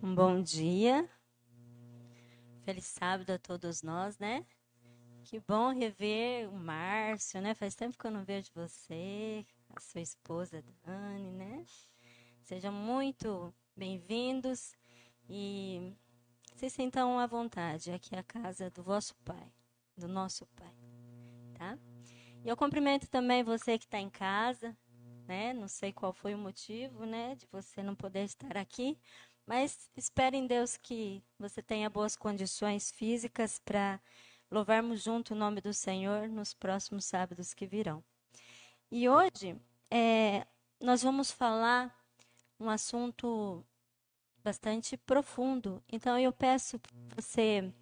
Um bom dia. Feliz sábado a todos nós, né? Que bom rever o Márcio, né? Faz tempo que eu não vejo você, a sua esposa Dani, né? Sejam muito bem-vindos e se sintam à vontade. Aqui é a casa do vosso Pai, do nosso Pai, tá? E eu cumprimento também você que está em casa, né? Não sei qual foi o motivo, né, de você não poder estar aqui, mas espero em Deus que você tenha boas condições físicas para louvarmos junto o nome do Senhor nos próximos sábados que virão. E hoje nós vamos falar um assunto bastante profundo. Então eu peço que você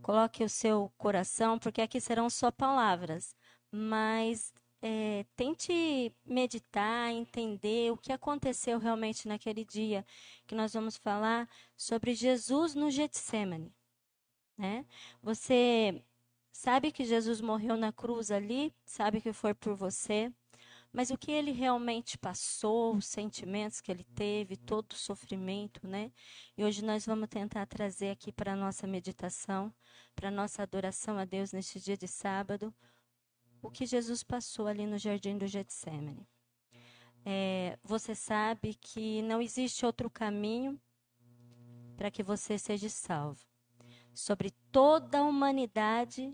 coloque o seu coração, porque aqui serão só palavras, mas tente meditar, entender o que aconteceu realmente naquele dia, que nós vamos falar sobre Jesus no Getsêmani, né? Você sabe que Jesus morreu na cruz ali, sabe que foi por você, mas o que ele realmente passou, os sentimentos que ele teve, todo o sofrimento, né? E hoje nós vamos tentar trazer aqui para a nossa meditação, para a nossa adoração a Deus neste dia de sábado, o que Jesus passou ali no jardim do Getsemane. Você sabe que não existe outro caminho para que você seja salvo. Sobre toda a humanidade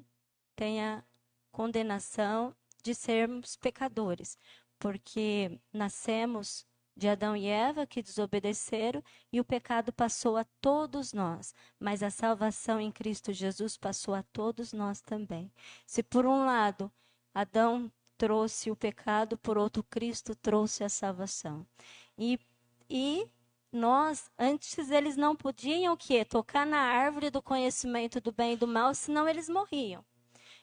tem a condenação de sermos pecadores, porque nascemos de Adão e Eva que desobedeceram e o pecado passou a todos nós, mas a salvação em Cristo Jesus passou a todos nós também. Se por um lado Adão trouxe o pecado, por outro Cristo trouxe a salvação. E nós, antes eles não podiam o quê? Tocar na árvore do conhecimento do bem e do mal, senão eles morriam.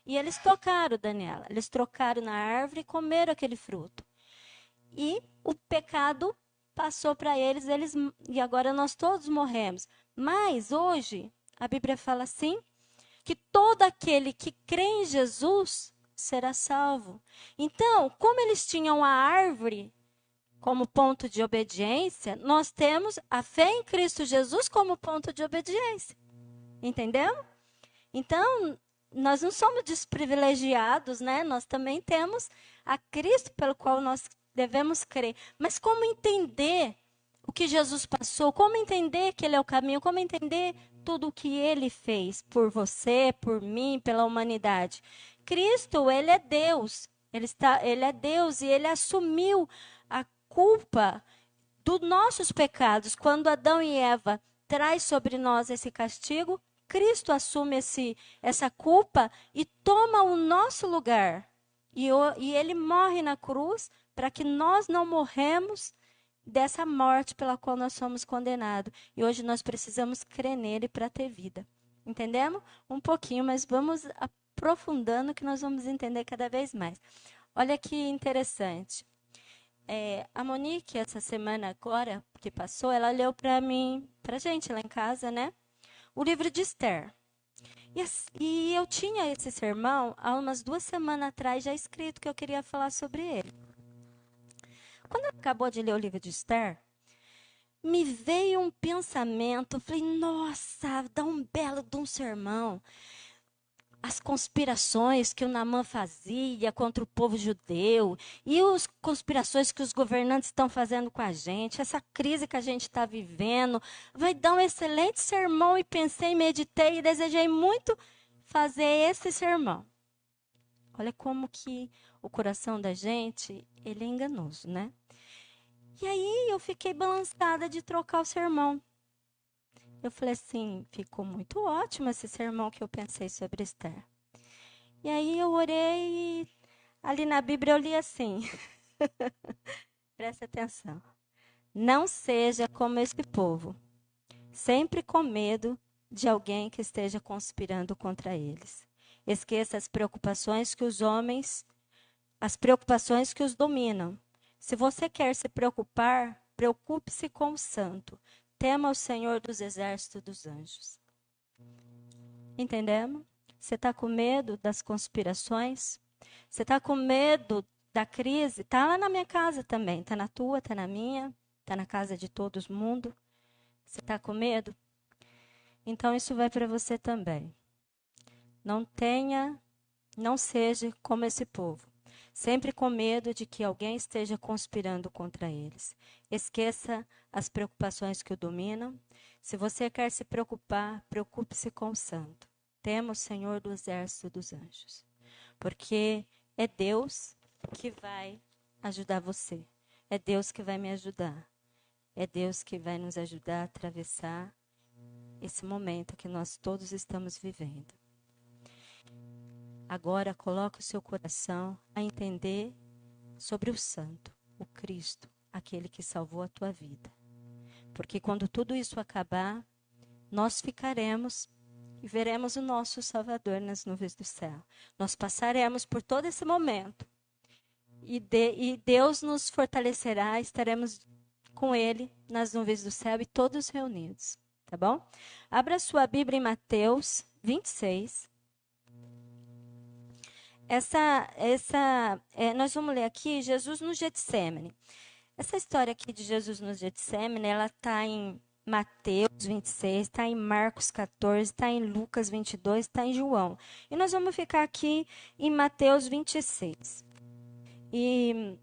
E eles tocaram, Daniela. Eles trocaram na árvore e comeram aquele fruto. E o pecado passou para eles, e agora nós todos morremos. Mas hoje, a Bíblia fala assim, que todo aquele que crê em Jesus será salvo. Então, como eles tinham a árvore como ponto de obediência, nós temos a fé em Cristo Jesus como ponto de obediência. Entendeu? Então, nós não somos desprivilegiados, né? Nós também temos a Cristo pelo qual nós devemos crer. Mas como entender o que Jesus passou? Como entender que Ele é o caminho? Como entender tudo o que Ele fez por você, por mim, pela humanidade? Cristo, Ele é Deus. Ele é Deus e Ele assumiu a culpa dos nossos pecados. Quando Adão e Eva traz sobre nós esse castigo, Cristo assume essa culpa e toma o nosso lugar. E ele morre na cruz para que nós não morremos dessa morte pela qual nós somos condenados. E hoje nós precisamos crer nele para ter vida. Entendemos? Um pouquinho, mas vamos aprofundando que nós vamos entender cada vez mais. Olha que interessante. A Monique, essa semana agora que passou, ela leu para mim, para gente lá em casa, né? O livro de Esther. E eu tinha esse sermão há umas 2 semanas atrás já escrito que eu queria falar sobre ele. Quando ela acabou de ler o livro de Esther, me veio um pensamento, eu falei, nossa, dá um belo de um sermão. As conspirações que o Naamã fazia contra o povo judeu e as conspirações que os governantes estão fazendo com a gente, essa crise que a gente está vivendo, vai dar um excelente sermão e pensei, meditei e desejei muito fazer esse sermão. Olha como que o coração da gente, ele é enganoso, né? E aí eu fiquei balançada de trocar o sermão. Eu falei assim, ficou muito ótimo esse sermão que eu pensei sobre Esther. E aí eu orei e ali na Bíblia eu li assim. Presta atenção. Não seja como esse povo, sempre com medo de alguém que esteja conspirando contra eles. Esqueça as preocupações que os dominam. Se você quer se preocupar, preocupe-se com o santo. Tema o Senhor dos exércitos dos anjos. Entendemos? Você está com medo das conspirações? Você está com medo da crise? Está lá na minha casa também. Está na tua, está na minha, Está na casa de todo mundo? Você está com medo? Então isso vai para você também. Não seja como esse povo, sempre com medo de que alguém esteja conspirando contra eles. Esqueça as preocupações que o dominam. Se você quer se preocupar, preocupe-se com o santo. Tema o Senhor do exército dos anjos, porque é Deus que vai ajudar você. É Deus que vai me ajudar. É Deus que vai nos ajudar a atravessar esse momento que nós todos estamos vivendo. Agora coloque o seu coração a entender sobre o santo, o Cristo, aquele que salvou a tua vida. Porque quando tudo isso acabar, nós ficaremos e veremos o nosso Salvador nas nuvens do céu. Nós passaremos por todo esse momento. E Deus nos fortalecerá, estaremos com Ele nas nuvens do céu e todos reunidos. Tá bom? Abra sua Bíblia em Mateus 26. Nós vamos ler aqui Jesus no Getsêmani. Essa história aqui de Jesus no Getsêmani, ela está em Mateus 26, está em Marcos 14, está em Lucas 22, está em João. E nós vamos ficar aqui em Mateus 26. E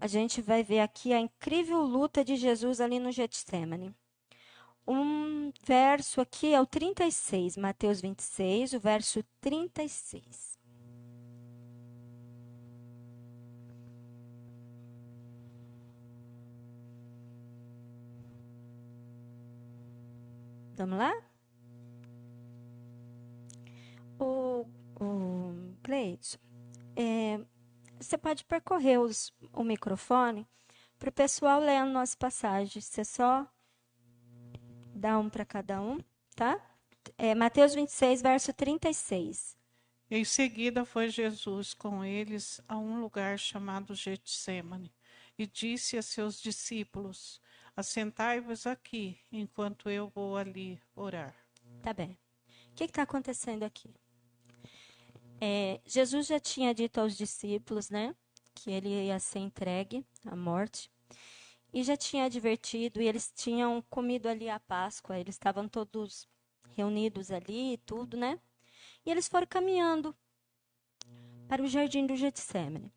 a gente vai ver aqui a incrível luta de Jesus ali no Getsêmani. Um verso aqui é o 36, Mateus 26, o verso 36. Vamos lá? O Cleide, você pode percorrer o microfone para o pessoal ler a nossa passagem. Você só dá um para cada um, tá? Mateus 26, verso 36. Em seguida foi Jesus com eles a um lugar chamado Getsêmani e disse a seus discípulos: assentai-vos aqui, enquanto eu vou ali orar. Tá bem. O que está acontecendo aqui? Jesus já tinha dito aos discípulos, né, que ele ia ser entregue à morte. E já tinha advertido, e eles tinham comido ali a Páscoa, eles estavam todos reunidos ali e tudo, né? E eles foram caminhando para o jardim do Getsêmani.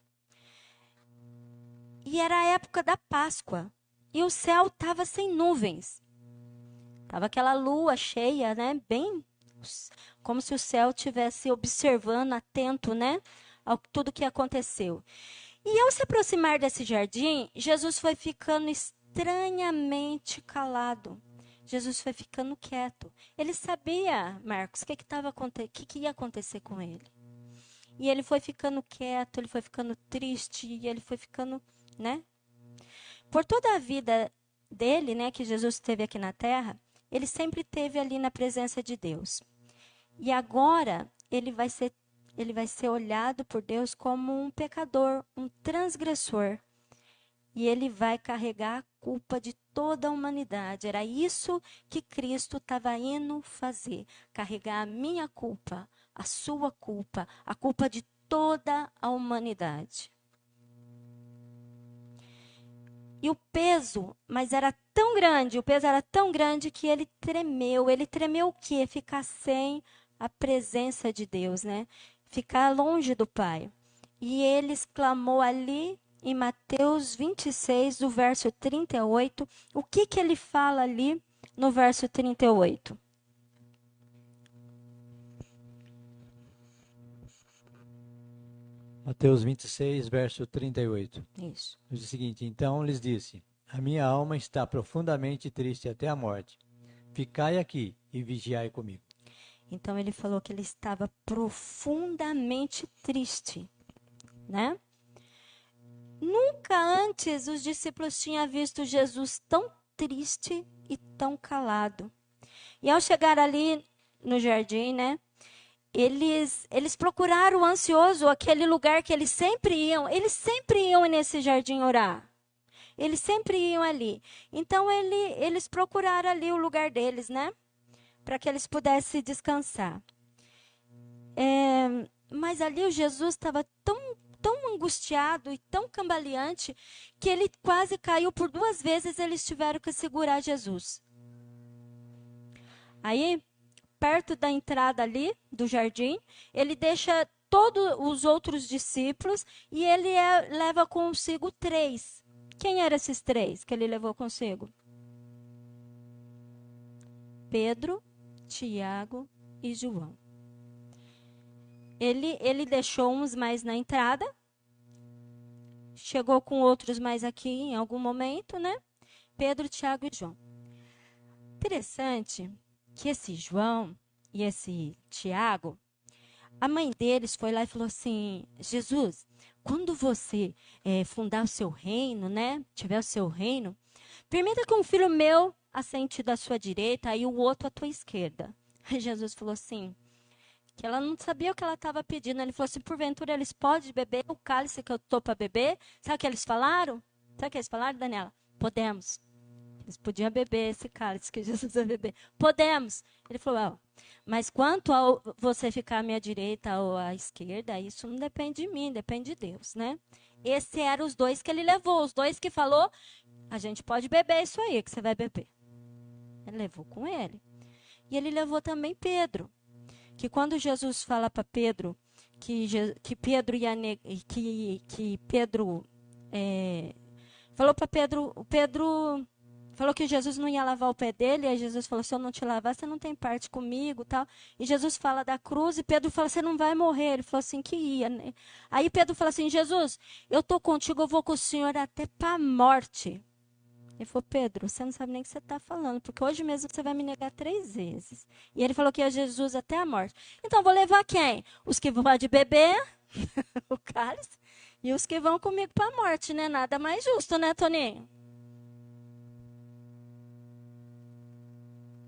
E era a época da Páscoa, e o céu estava sem nuvens. Tava aquela lua cheia, né? Bem como se o céu estivesse observando, atento, né? A tudo que aconteceu. E ao se aproximar desse jardim, Jesus foi ficando estranhamente calado. Jesus foi ficando quieto. Ele sabia, Marcos, o que ia acontecer com ele. E ele foi ficando quieto, ele foi ficando triste, e ele foi ficando, né? Por toda a vida dele, né, que Jesus teve aqui na terra, ele sempre esteve ali na presença de Deus. E agora ele vai ser olhado por Deus como um pecador, um transgressor. E ele vai carregar a culpa de toda a humanidade. Era isso que Cristo estava indo fazer. Carregar a minha culpa, a sua culpa, a culpa de toda a humanidade. E o peso, mas era tão grande, o peso era tão grande que ele tremeu. Ele tremeu o quê? Ficar sem a presença de Deus, né? Ficar longe do Pai. E ele exclamou ali em Mateus 26, do verso 38, o que ele fala ali no verso 38? Mateus 26, verso 38. Isso. Diz o seguinte: então lhes disse: a minha alma está profundamente triste até a morte. Ficai aqui e vigiai comigo. Então ele falou que ele estava profundamente triste, né? Nunca antes os discípulos tinham visto Jesus tão triste e tão calado. E ao chegar ali no jardim, né? Eles procuraram ansioso aquele lugar que eles sempre iam nesse jardim orar. Eles sempre iam ali. Então eles procuraram ali o lugar deles, né? Para que eles pudessem descansar. Mas ali o Jesus estava tão tão angustiado e tão cambaleante que ele quase caiu por 2 vezes. Eles tiveram que segurar Jesus. Aí, perto da entrada ali do jardim, ele deixa todos os outros discípulos e ele leva consigo 3. Quem eram esses 3 que ele levou consigo? Pedro, Tiago e João. Ele deixou uns mais na entrada, chegou com outros mais aqui em algum momento, né? Pedro, Tiago e João. Interessante que esse João e esse Tiago, a mãe deles foi lá e falou assim: Jesus, quando você fundar o seu reino, né? Tiver o seu reino, permita que um filho meu assente da sua direita e o outro à tua esquerda. Aí Jesus falou assim, que ela não sabia o que ela estava pedindo. Ele falou assim: porventura eles podem beber o cálice que eu estou para beber? Sabe o que eles falaram? Sabe o que eles falaram, Daniela? Podemos. Eles podiam beber esse cálice que Jesus ia beber. Podemos. Ele falou: mas quanto a você ficar à minha direita ou à esquerda, isso não depende de mim, depende de Deus, né? Esses eram os 2 que ele levou. Os 2 que falou: a gente pode beber isso aí que você vai beber. Ele levou com ele. E ele levou também Pedro. Que quando Jesus fala para Pedro que Pedro ia que Pedro falou para Pedro, o Pedro falou que Jesus não ia lavar o pé dele, aí Jesus falou: se eu não te lavar, você não tem parte comigo, tal. E Jesus fala da cruz e Pedro fala: você não vai morrer. Ele falou assim que ia, né? Aí Pedro fala assim: Jesus, eu tô contigo, eu vou com o Senhor até para a morte. Ele falou: Pedro, você não sabe nem o que você está falando, porque hoje mesmo você vai me negar 3 vezes. E ele falou que ia Jesus até a morte. Então, vou levar quem? Os que vão de beber o cálice e os que vão comigo para a morte, né? Nada mais justo, né, Toninho?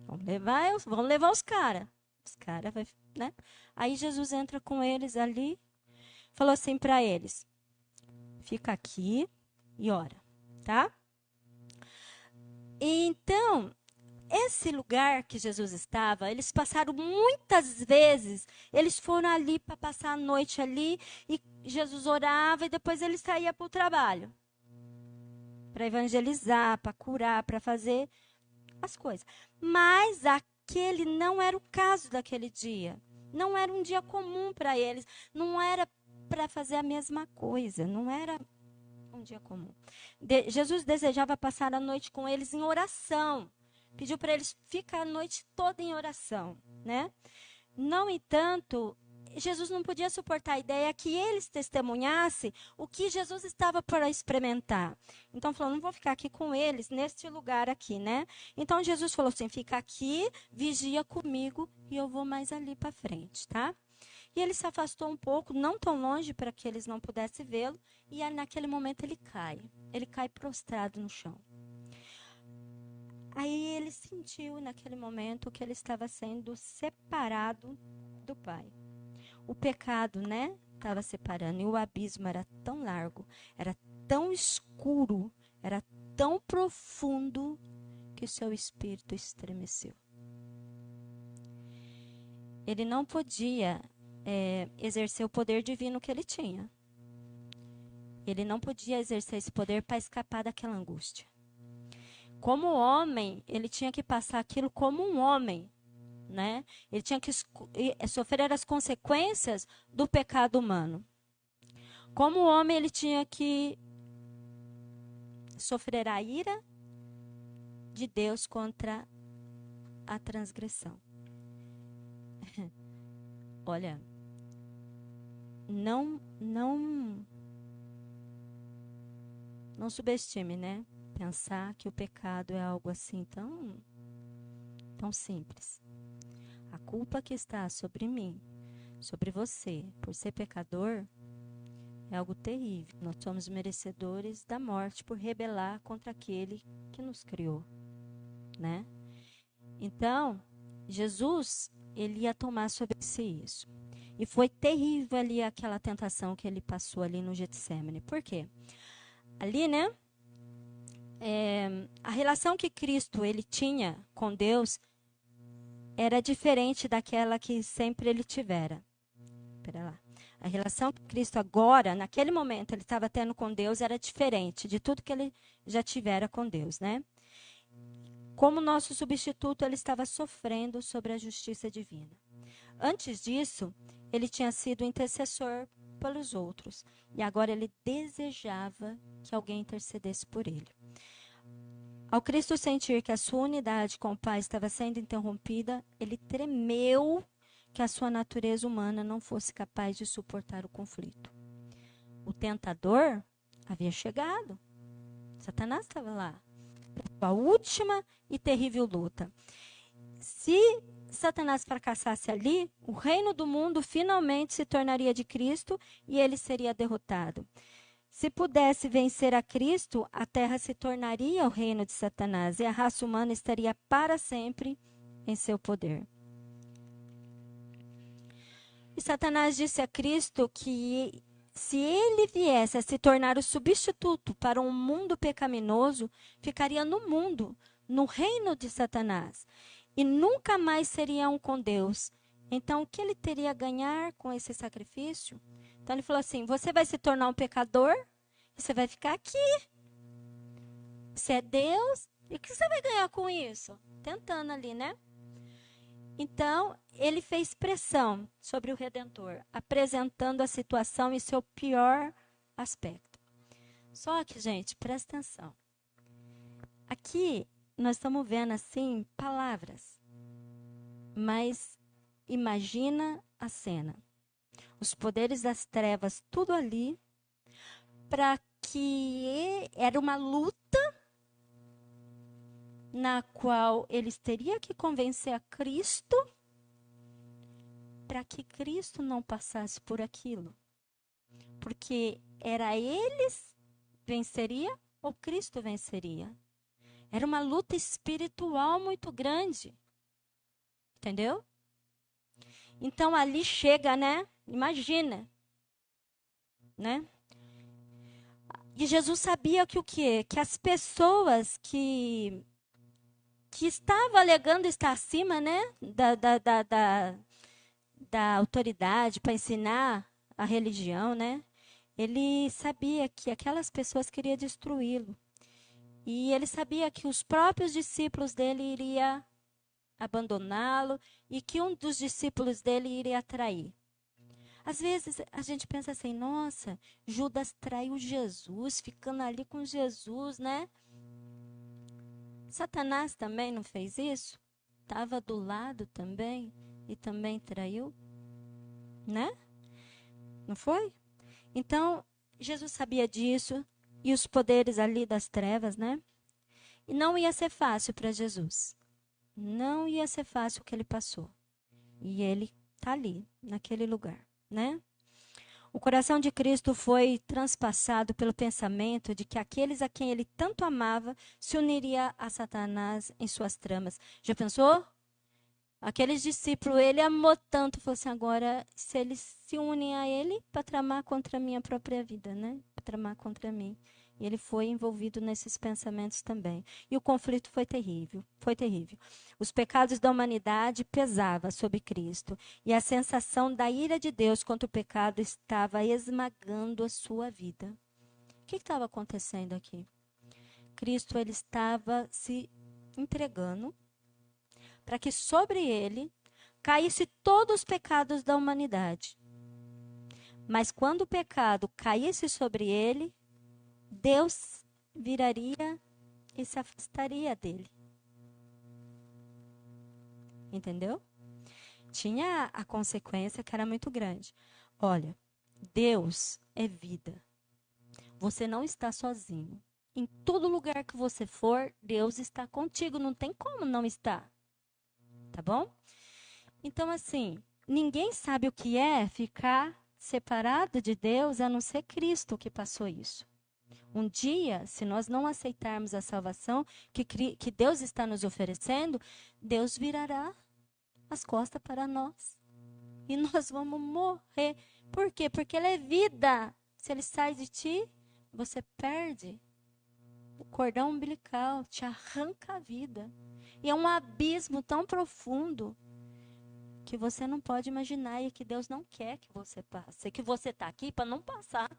Vamos levar os caras. Os caras, né? Aí Jesus entra com eles ali, falou assim para eles: fica aqui e ora, tá? Então, esse lugar que Jesus estava, eles passaram muitas vezes, eles foram ali para passar a noite ali, e Jesus orava e depois ele saía para o trabalho. Para evangelizar, para curar, para fazer as coisas. Mas aquele não era o caso daquele dia. Não era um dia comum para eles. Não era para fazer a mesma coisa. Não era um dia comum. Jesus desejava passar a noite com eles em oração. Pediu para eles ficar a noite toda em oração, né? No entanto, Jesus não podia suportar a ideia que eles testemunhassem o que Jesus estava para experimentar. Então, falou: não vou ficar aqui com eles, neste lugar aqui, né? Então, Jesus falou assim: fica aqui, vigia comigo e eu vou mais ali para frente, tá? E ele se afastou um pouco, não tão longe para que eles não pudessem vê-lo, e naquele momento ele cai prostrado no chão. Aí ele sentiu naquele momento que ele estava sendo separado do Pai. O pecado, né, estava separando, e o abismo era tão largo, era tão escuro, era tão profundo que o seu espírito estremeceu. Ele não podia exercer o poder divino que ele tinha. Ele não podia exercer esse poder para escapar daquela angústia. Como homem, ele tinha que passar aquilo como um homem, né? Ele tinha que sofrer as consequências do pecado humano. Como homem, ele tinha que sofrer a ira de Deus contra a transgressão. Olha, não subestime, né? Pensar que o pecado é algo assim tão simples. A culpa que está sobre mim, sobre você, por ser pecador, é algo terrível. Nós somos merecedores da morte por rebelar contra aquele que nos criou, né? Então, Jesus, ele ia tomar sobre si isso. E foi terrível ali aquela tentação que ele passou ali no Getsemane. Por quê? Ali, né? A relação que Cristo ele tinha com Deus era diferente daquela que sempre ele tivera. Espera lá. A relação que Cristo agora, naquele momento, ele estava tendo com Deus era diferente de tudo que ele já tivera com Deus, né? Como nosso substituto, ele estava sofrendo sobre a justiça divina. Antes disso, ele tinha sido intercessor pelos outros. E agora ele desejava que alguém intercedesse por ele. Ao Cristo sentir que a sua unidade com o Pai estava sendo interrompida, ele tremeu que a sua natureza humana não fosse capaz de suportar o conflito. O tentador havia chegado. Satanás estava lá. A última e terrível luta. Se Satanás fracassasse ali, o reino do mundo finalmente se tornaria de Cristo e ele seria derrotado. Se pudesse vencer a Cristo, a terra se tornaria o reino de Satanás e a raça humana estaria para sempre em seu poder. E Satanás disse a Cristo que se ele viesse a se tornar o substituto para um mundo pecaminoso, ficaria no mundo, no reino de Satanás, e nunca mais seria um com Deus. Então, o que ele teria a ganhar com esse sacrifício? Então, ele falou assim, você vai se tornar um pecador, e você vai ficar aqui. Você é Deus, e o que você vai ganhar com isso? Tentando ali, né? Então, ele fez pressão sobre o Redentor, apresentando a situação em seu pior aspecto. Só que, gente, presta atenção. Aqui, nós estamos vendo, assim, palavras. Mas imagina a cena. Os poderes das trevas, tudo ali, para que era uma luta na qual eles teriam que convencer a Cristo para que Cristo não passasse por aquilo. Porque era eles venceria ou Cristo venceria. Era uma luta espiritual muito grande. Entendeu? Então ali chega, né? Imagina. Né? E Jesus sabia que o quê? Que as pessoas que estavam alegando estar acima, né? Da autoridade para ensinar a religião, né? Ele sabia que aquelas pessoas queriam destruí-lo. E ele sabia que os próprios discípulos dele iriam abandoná-lo e que um dos discípulos dele iria trair. Às vezes a gente pensa assim, nossa, Judas traiu Jesus, ficando ali com Jesus, né? Satanás também não fez isso? Estava do lado também e também traiu, né? Não foi? Então, Jesus sabia disso e os poderes ali das trevas, né? E não ia ser fácil para Jesus. Não ia ser fácil o que ele passou. E ele está ali, naquele lugar, né? O coração de Cristo foi transpassado pelo pensamento de que aqueles a quem ele tanto amava se uniria a Satanás em suas tramas. Já pensou? Aqueles discípulos, ele amou tanto, falou assim, agora, se eles se unem a ele para tramar contra a minha própria vida, né? Para tramar contra mim. E ele foi envolvido nesses pensamentos também. E o conflito foi terrível, foi terrível. Os pecados da humanidade pesavam sobre Cristo. E a sensação da ira de Deus contra o pecado estava esmagando a sua vida. O que estava acontecendo aqui? Cristo, ele estava se entregando para que sobre ele caísse todos os pecados da humanidade. Mas quando o pecado caísse sobre ele, Deus viraria e se afastaria dele. Entendeu? Tinha a consequência que era muito grande. Olha, Deus é vida. Você não está sozinho. Em todo lugar que você for, Deus está contigo. Não tem como não estar. Tá bom? Então, assim, ninguém sabe o que é ficar separado de Deus, a não ser Cristo que passou isso. Um dia, se nós não aceitarmos a salvação que Deus está nos oferecendo, Deus virará as costas para nós. E nós vamos morrer. Por quê? Porque Ele é vida. Se Ele sai de ti, você perde o cordão umbilical, te arranca a vida. E é um abismo tão profundo que você não pode imaginar e que Deus não quer que você passe. Que você está aqui para não passar.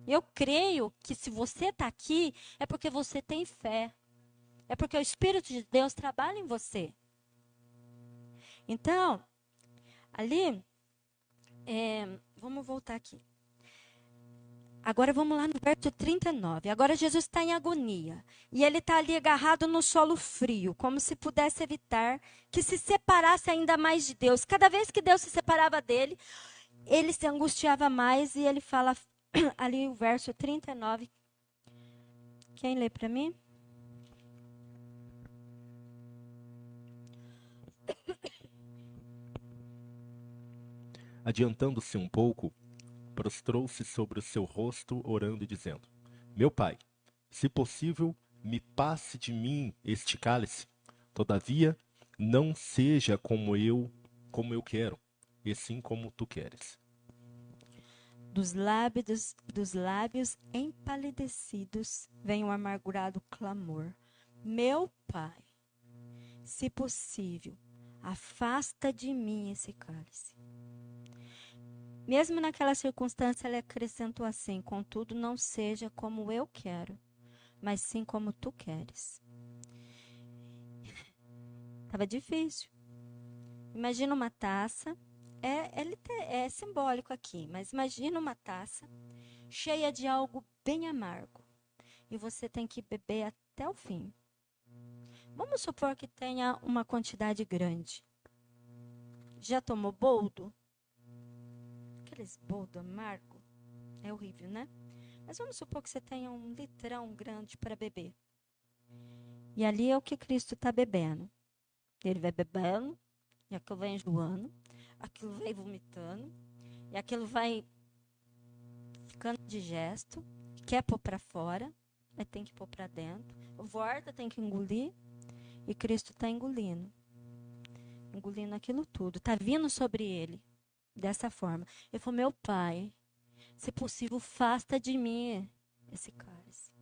Eu creio que se você está aqui, é porque você tem fé. É porque o Espírito de Deus trabalha em você. Então, ali, vamos voltar aqui. Agora vamos lá no verso 39. Agora Jesus está em agonia. E ele está ali agarrado no solo frio, como se pudesse evitar que se separasse ainda mais de Deus. Cada vez que Deus se separava dele, ele se angustiava mais. E ele fala ali o verso 39. Quem lê para mim? Adiantando-se um pouco, prostrou-se sobre o seu rosto, orando e dizendo: Meu pai, se possível, me passe de mim este cálice. Todavia, não seja como eu quero, e sim como tu queres. Dos lábios empalidecidos vem um amargurado clamor. Meu pai, se possível, afasta de mim esse cálice. Mesmo naquela circunstância, ele acrescentou assim: contudo, não seja como eu quero, mas sim como tu queres. Estava difícil. Imagina uma taça. É simbólico aqui, mas imagina uma taça cheia de algo bem amargo. E você tem que beber até o fim. Vamos supor que tenha uma quantidade grande. Já tomou boldo? Aqueles boldo amargo? É horrível, né? Mas vamos supor que você tenha um litrão grande para beber. E ali é o que Cristo está bebendo. Ele vai bebendo, e aquilo vai enjoando, aquilo vai vomitando, e aquilo vai ficando digesto, quer pôr para fora, mas tem que pôr para dentro. Volta, tem que engolir, e Cristo está engolindo aquilo tudo. Está vindo sobre ele, dessa forma. Ele falou: meu pai, se possível, afasta de mim esse cálice.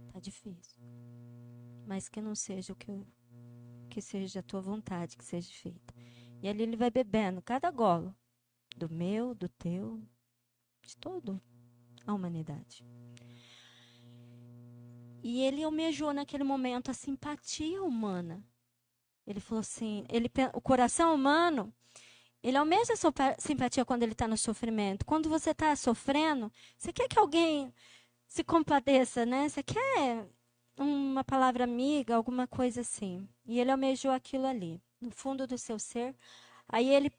Está difícil. Mas que não seja que seja a tua vontade que seja feita. E ali ele vai bebendo cada golo. Do meu, do teu, de toda a humanidade. E ele almejou naquele momento a simpatia humana. Ele falou assim, o coração humano, ele almeja a simpatia quando ele está no sofrimento. Quando você está sofrendo, você quer que alguém se compadeça, né? Você quer uma palavra amiga, alguma coisa assim. E ele almejou aquilo ali, no fundo do seu ser. Aí ele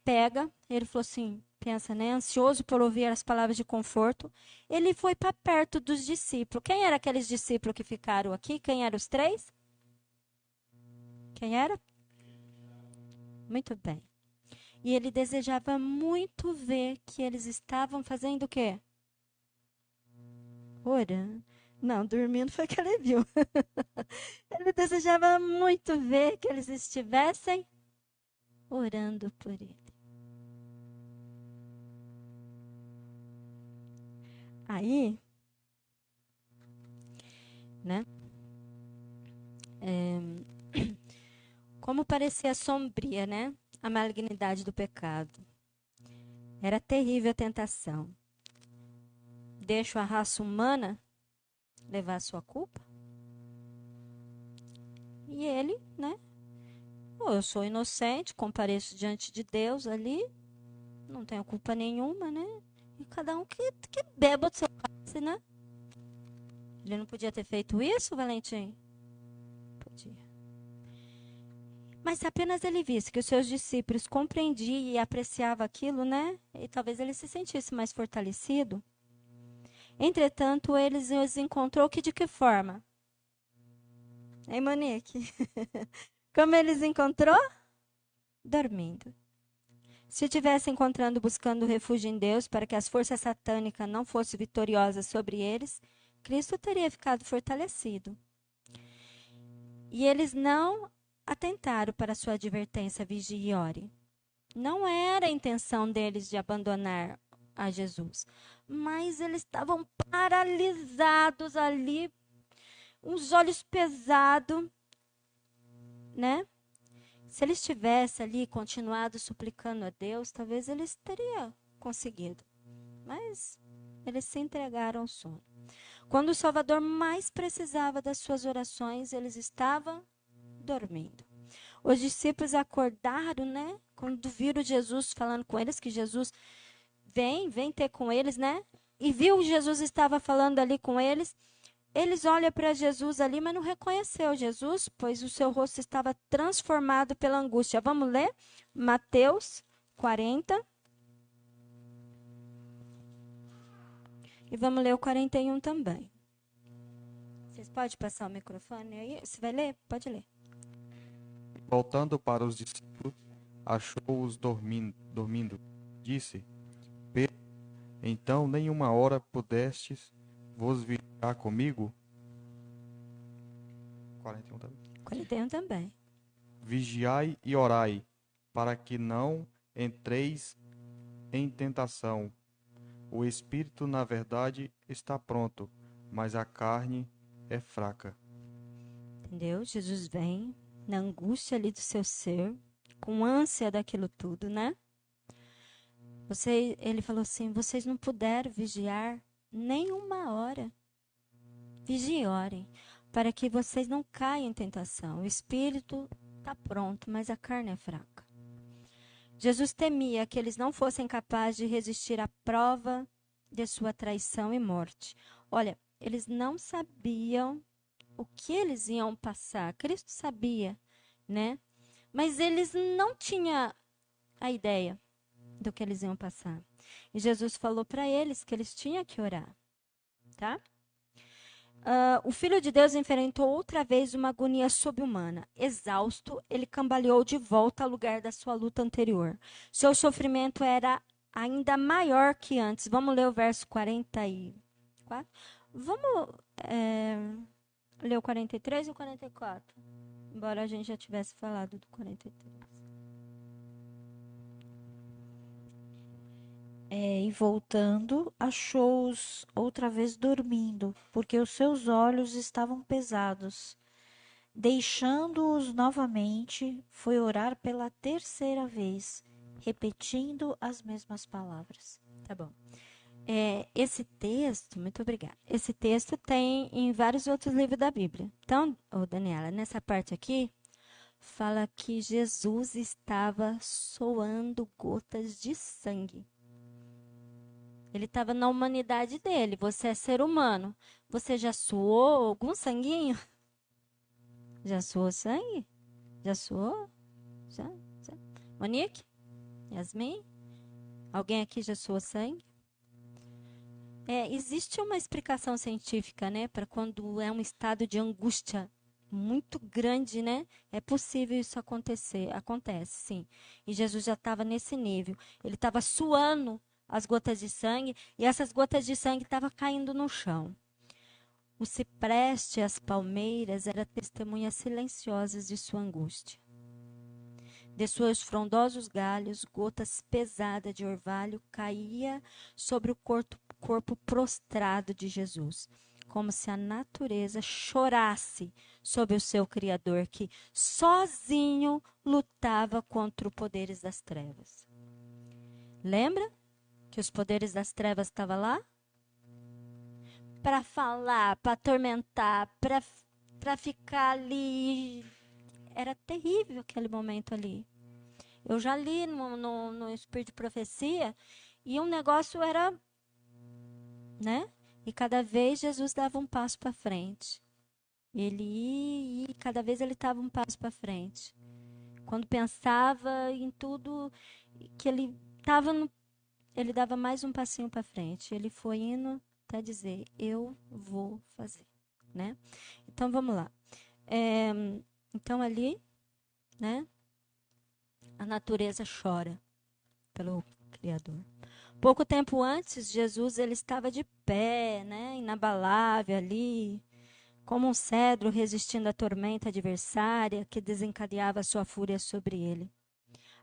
falou assim, pensa, né? Ansioso por ouvir as palavras de conforto. Ele foi para perto dos discípulos. Quem eram aqueles discípulos que ficaram aqui? Quem eram os 3? Quem era? Muito bem. E ele desejava muito ver que eles estavam fazendo o quê? Orando. Não, dormindo foi que ele viu. Ele desejava muito ver que eles estivessem orando por ele. Aí, né? Como parecia sombria, né? A malignidade do pecado. Era terrível a tentação. Deixo a raça humana levar a sua culpa? E ele, né? Eu sou inocente, compareço diante de Deus ali, não tenho culpa nenhuma, né? E cada um que beba do seu cálice, né? Ele não podia ter feito isso, Valentim? Podia. Mas se apenas ele visse que os seus discípulos compreendiam e apreciavam aquilo, né? E talvez ele se sentisse mais fortalecido. Entretanto, eles os encontrou de que forma? Hein, Monique? Como eles encontrou? Dormindo. Se tivesse encontrando buscando refúgio em Deus para que as forças satânicas não fossem vitoriosas sobre eles, Cristo teria ficado fortalecido. E eles não atentaram para sua advertência, vigie e ore. Não era a intenção deles de abandonar a Jesus, mas eles estavam paralisados ali, os olhos pesados, né? Se eles tivessem ali continuado suplicando a Deus, talvez eles teriam conseguido. Mas eles se entregaram ao sono. Quando o Salvador mais precisava das suas orações, eles estavam dormindo. Os discípulos acordaram, né? Quando viram Jesus falando com eles, que Jesus vem ter com eles, né? E viu que Jesus estava falando ali com eles. Eles olham para Jesus ali, mas não reconheceu Jesus, pois o seu rosto estava transformado pela angústia. Vamos ler? Mateus 40. E vamos ler o 41 também. Vocês podem passar o microfone aí? Você vai ler? Pode ler. Voltando para os discípulos, achou-os dormindo. Disse: Pedro, então nenhuma hora pudestes vos vigiar comigo? 41 também. 41 também. Vigiai e orai, para que não entreis em tentação. O espírito, na verdade, está pronto, mas a carne é fraca. Entendeu? Jesus vem na angústia ali do seu ser, com ânsia daquilo tudo, né? Ele falou assim, vocês não puderam vigiar nem uma hora. Vigiem e orem, para que vocês não caiam em tentação. O espírito está pronto, mas a carne é fraca. Jesus temia que eles não fossem capazes de resistir à prova de sua traição e morte. Olha, eles não sabiam o que eles iam passar. Cristo sabia, né? Mas eles não tinham a ideia do que eles iam passar. E Jesus falou para eles que eles tinham que orar, tá? O Filho de Deus enfrentou outra vez uma agonia sobre-humana. Exausto, ele cambaleou de volta ao lugar da sua luta anterior. Seu sofrimento era ainda maior que antes. Vamos ler o verso 44? Vamos ler o 43 e o 44? Embora a gente já tivesse falado do 43. E voltando, achou-os outra vez dormindo, porque os seus olhos estavam pesados. Deixando-os novamente, foi orar pela terceira vez, repetindo as mesmas palavras. Tá bom. Esse texto, muito obrigada. Esse texto tem em vários outros livros da Bíblia. Então, Daniela, nessa parte aqui, fala que Jesus estava suando gotas de sangue. Ele estava na humanidade dele. Você é ser humano. Você já suou algum sanguinho? Já suou sangue? Já suou? Já? Monique? Yasmin? Alguém aqui já suou sangue? Existe uma explicação científica, né? Para quando é um estado de angústia muito grande, né? É possível isso acontecer. Acontece, sim. E Jesus já estava nesse nível. Ele estava suando as gotas de sangue, e essas gotas de sangue estavam caindo no chão. O cipreste e as palmeiras eram testemunhas silenciosas de sua angústia. De seus frondosos galhos, gotas pesadas de orvalho caía sobre o corpo prostrado de Jesus, como se a natureza chorasse sobre o seu Criador, que sozinho lutava contra os poderes das trevas. Lembra que os poderes das trevas estavam lá? Para falar, para atormentar, para ficar ali. Era terrível aquele momento ali. Eu já li no Espírito de Profecia, e um negócio era, né? E cada vez Jesus dava um passo para frente. Ele ia, e cada vez ele dava um passo para frente. Quando pensava em tudo que ele estava no, ele dava mais um passinho para frente. Ele foi indo até dizer, eu vou fazer, né? Então, vamos lá. Então, ali, né? A natureza chora pelo Criador. Pouco tempo antes, Jesus ele estava de pé, né? Inabalável ali, como um cedro resistindo à tormenta adversária que desencadeava sua fúria sobre ele.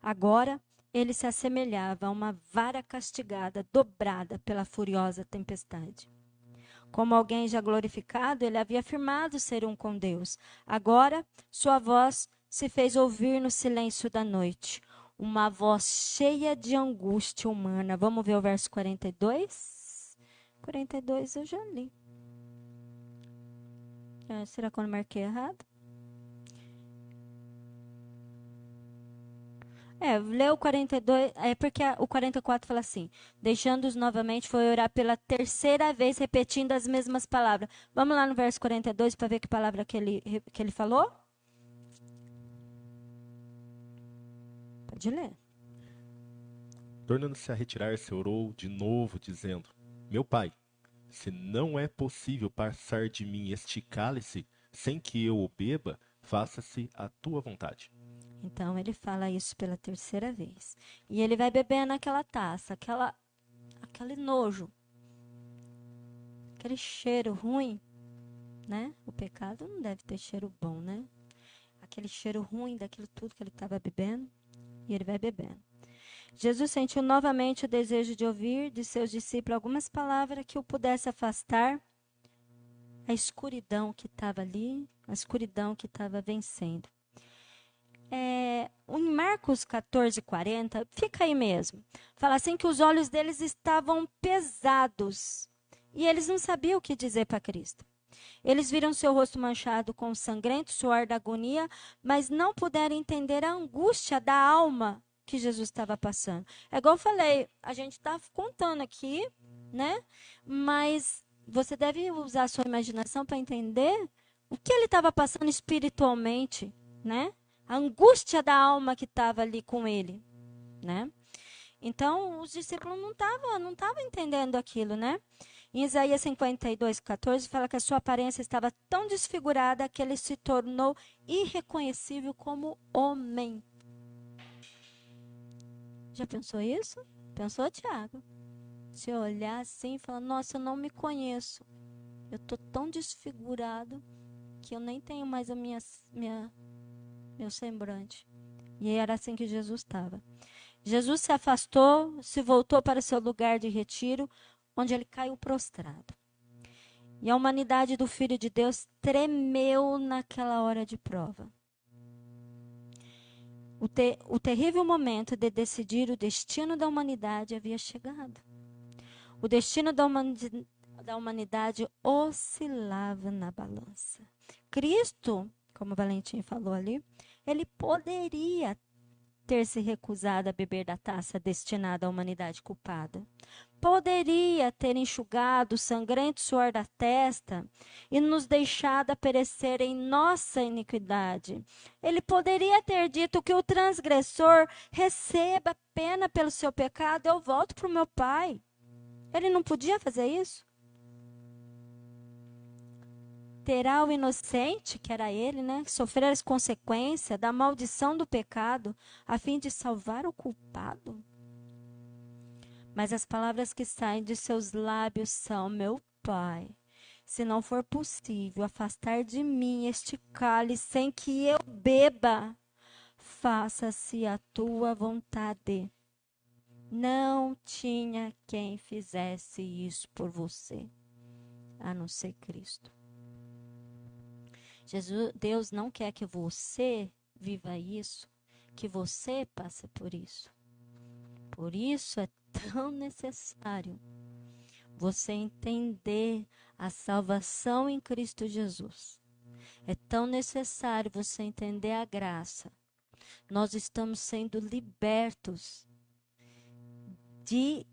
Agora, ele se assemelhava a uma vara castigada, dobrada pela furiosa tempestade. Como alguém já glorificado, ele havia afirmado ser um com Deus. Agora, sua voz se fez ouvir no silêncio da noite uma voz cheia de angústia humana. Vamos ver o verso 42? 42 eu já li. Será que eu marquei errado? Lê o 42, porque o 44 fala assim: deixando-os novamente, foi orar pela terceira vez, repetindo as mesmas palavras. Vamos lá no verso 42 para ver que palavra que ele falou? Pode ler. Tornando-se a retirar-se, orou de novo, dizendo: Meu pai, se não é possível passar de mim este cálice sem que eu o beba, faça-se a tua vontade. Então ele fala isso pela terceira vez. E ele vai bebendo aquela taça, aquele nojo, aquele cheiro ruim, né? O pecado não deve ter cheiro bom, né? Aquele cheiro ruim daquilo tudo que ele estava bebendo, e ele vai bebendo. Jesus sentiu novamente o desejo de ouvir de seus discípulos algumas palavras que o pudesse afastar a escuridão que estava ali, a escuridão que estava vencendo. Em Marcos 14:40, fica aí mesmo, fala assim que os olhos deles estavam pesados e eles não sabiam o que dizer para Cristo. Eles viram seu rosto manchado com sangrento suor da agonia, mas não puderam entender a angústia da alma que Jesus estava passando. É igual eu falei, a gente está contando aqui, né? Mas você deve usar a sua imaginação para entender o que ele estava passando espiritualmente, né? A angústia da alma que estava ali com ele, né? Então, os discípulos não estavam entendendo aquilo, né? Em Isaías 52:14, fala que a sua aparência estava tão desfigurada que ele se tornou irreconhecível como homem. Já pensou isso? Pensou, Tiago? Se olhar assim e falar, nossa, eu não me conheço. Eu estou tão desfigurado que eu nem tenho mais meu semblante. E era assim que Jesus estava. Jesus se afastou, se voltou para seu lugar de retiro, onde ele caiu prostrado. E a humanidade do Filho de Deus tremeu naquela hora de prova. O terrível momento de decidir o destino da humanidade havia chegado. O destino da humanidade oscilava na balança. Cristo, como o Valentim falou ali, ele poderia ter se recusado a beber da taça destinada à humanidade culpada. Poderia ter enxugado o sangrento suor da testa e nos deixado a perecer em nossa iniquidade. Ele poderia ter dito que o transgressor receba pena pelo seu pecado, eu volto para o meu Pai. Ele não podia fazer isso? Terá o inocente, que era ele, né, sofrer as consequências da maldição do pecado, a fim de salvar o culpado? Mas as palavras que saem de seus lábios são: meu Pai, se não for possível afastar de mim este cálice sem que eu beba, faça-se a tua vontade. Não tinha quem fizesse isso por você, a não ser Cristo. Deus não quer que você viva isso, que você passe por isso. Por isso é tão necessário você entender a salvação em Cristo Jesus. É tão necessário você entender a graça. Nós estamos sendo libertos de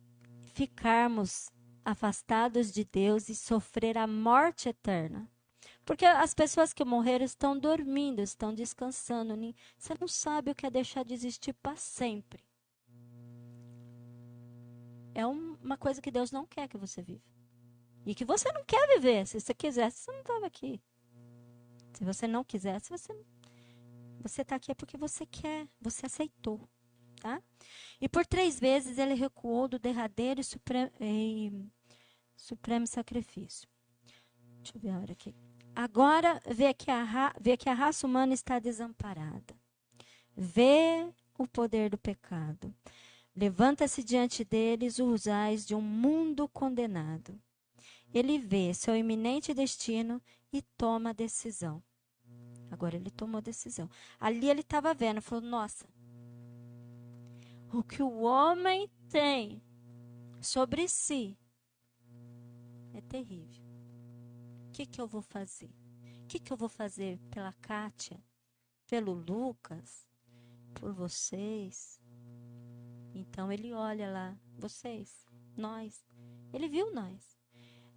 ficarmos afastados de Deus e sofrer a morte eterna. Porque as pessoas que morreram estão dormindo, estão descansando. Você não sabe o que é deixar de existir para sempre. É uma coisa que Deus não quer que você viva. E que você não quer viver. Se você quisesse, você não estava aqui. Se você não quisesse, você está aqui é porque você quer, você aceitou. Tá? E por 3 vezes ele recuou do derradeiro e supremo sacrifício. Deixa eu ver a hora aqui. Agora vê que a raça humana está desamparada. Vê o poder do pecado. Levanta-se diante deles os ais de um mundo condenado. Ele vê seu iminente destino e toma a decisão. Agora ele tomou decisão. Ali ele estava vendo, falou, nossa, o que o homem tem sobre si é terrível. O que eu vou fazer? O que eu vou fazer pela Kátia, pelo Lucas, por vocês? Então ele olha lá, vocês, nós. Ele viu nós,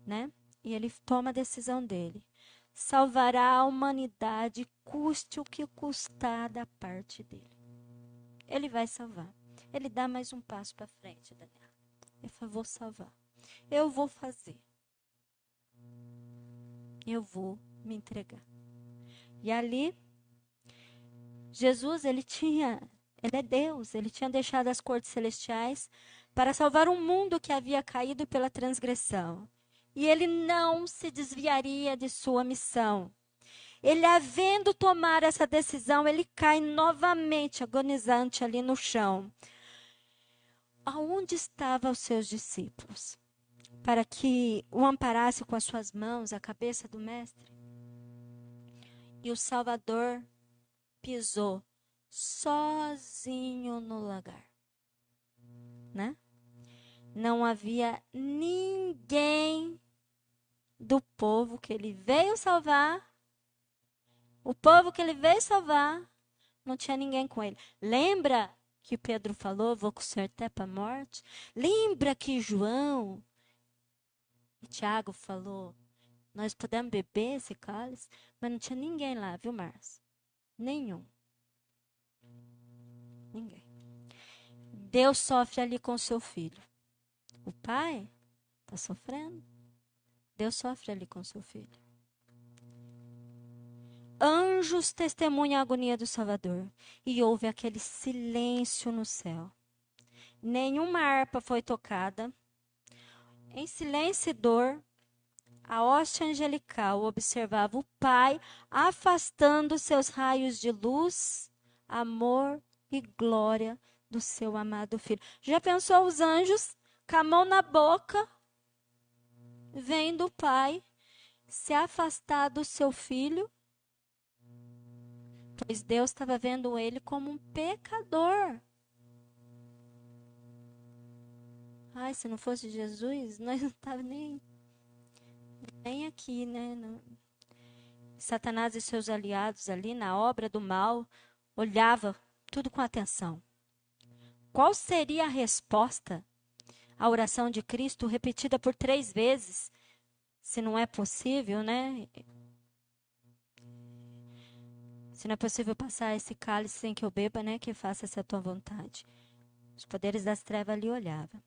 né? E ele toma a decisão dele. Salvará a humanidade, custe o que custar da parte dele. Ele vai salvar. Ele dá mais um passo para frente, Daniel. Ele falou, vou salvar. Eu vou fazer. Eu vou me entregar. E ali, Jesus, ele é Deus, ele tinha deixado as cortes celestiais para salvar um mundo que havia caído pela transgressão. E ele não se desviaria de sua missão. Ele, havendo tomar essa decisão, ele cai novamente agonizante ali no chão. Aonde estavam os seus discípulos? Para que o amparasse com as suas mãos a cabeça do mestre? E o Salvador pisou sozinho no lagar, né? Não havia ninguém do povo que ele veio salvar. O povo que ele veio salvar, não tinha ninguém com ele. Lembra que Pedro falou, vou com o senhor até para a morte? Lembra que João e Tiago falou, nós podemos beber esse cálice? Mas não tinha ninguém lá, viu, Márcio? Nenhum. Ninguém. Deus sofre ali com seu filho. O pai está sofrendo. Deus sofre ali com seu filho. Anjos testemunham a agonia do Salvador. E houve aquele silêncio no céu. Nenhuma harpa foi tocada. Em silêncio e dor, a hoste angelical observava o Pai afastando seus raios de luz, amor e glória do seu amado Filho. Já pensou os anjos com a mão na boca, vendo o Pai se afastar do seu Filho? Pois Deus estava vendo ele como um pecador. Ai, se não fosse Jesus, nós não estávamos nem aqui, né? Satanás e seus aliados ali na obra do mal olhava tudo com atenção. Qual seria a resposta à oração de Cristo repetida por 3 vezes? Se não é possível, né? Se não é possível passar esse cálice sem que eu beba, né? Que faça-se a tua vontade. Os poderes das trevas ali olhavam.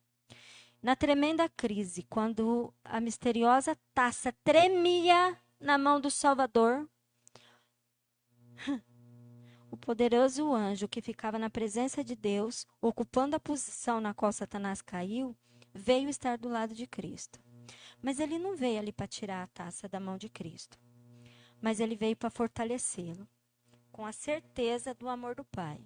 Na tremenda crise, quando a misteriosa taça tremia na mão do Salvador, o poderoso anjo que ficava na presença de Deus, ocupando a posição na qual Satanás caiu, veio estar do lado de Cristo. Mas ele não veio ali para tirar a taça da mão de Cristo, mas ele veio para fortalecê-lo, com a certeza do amor do Pai.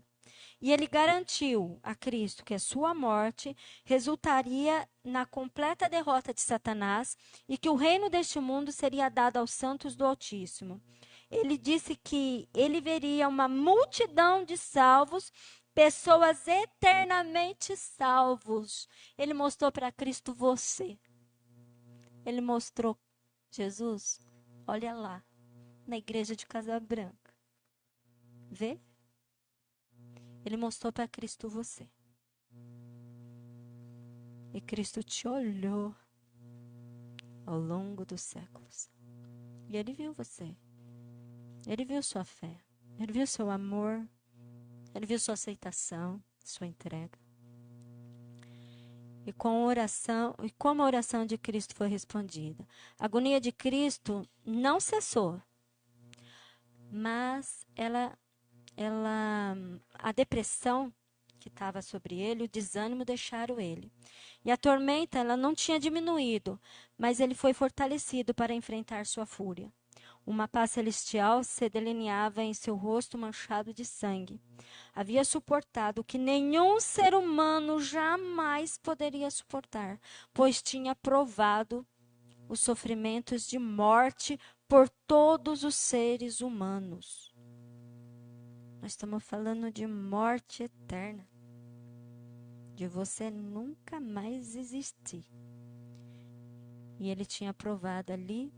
E ele garantiu a Cristo que a sua morte resultaria na completa derrota de Satanás e que o reino deste mundo seria dado aos santos do Altíssimo. Ele disse que ele veria uma multidão de salvos, pessoas eternamente salvos. Ele mostrou para Cristo você. Ele mostrou, Jesus, olha lá, na igreja de Casa Branca. Vê? Ele mostrou para Cristo você. E Cristo te olhou ao longo dos séculos. E ele viu você. Ele viu sua fé. Ele viu seu amor. Ele viu sua aceitação, sua entrega. E como a oração de Cristo foi respondida. A agonia de Cristo não cessou. Mas a depressão que estava sobre ele, o desânimo deixaram ele. E a tormenta, ela não tinha diminuído, mas ele foi fortalecido para enfrentar sua fúria. Uma paz celestial se delineava em seu rosto manchado de sangue. Havia suportado o que nenhum ser humano jamais poderia suportar, pois tinha provado os sofrimentos de morte por todos os seres humanos. Nós estamos falando de morte eterna. De você nunca mais existir. E ele tinha provado ali,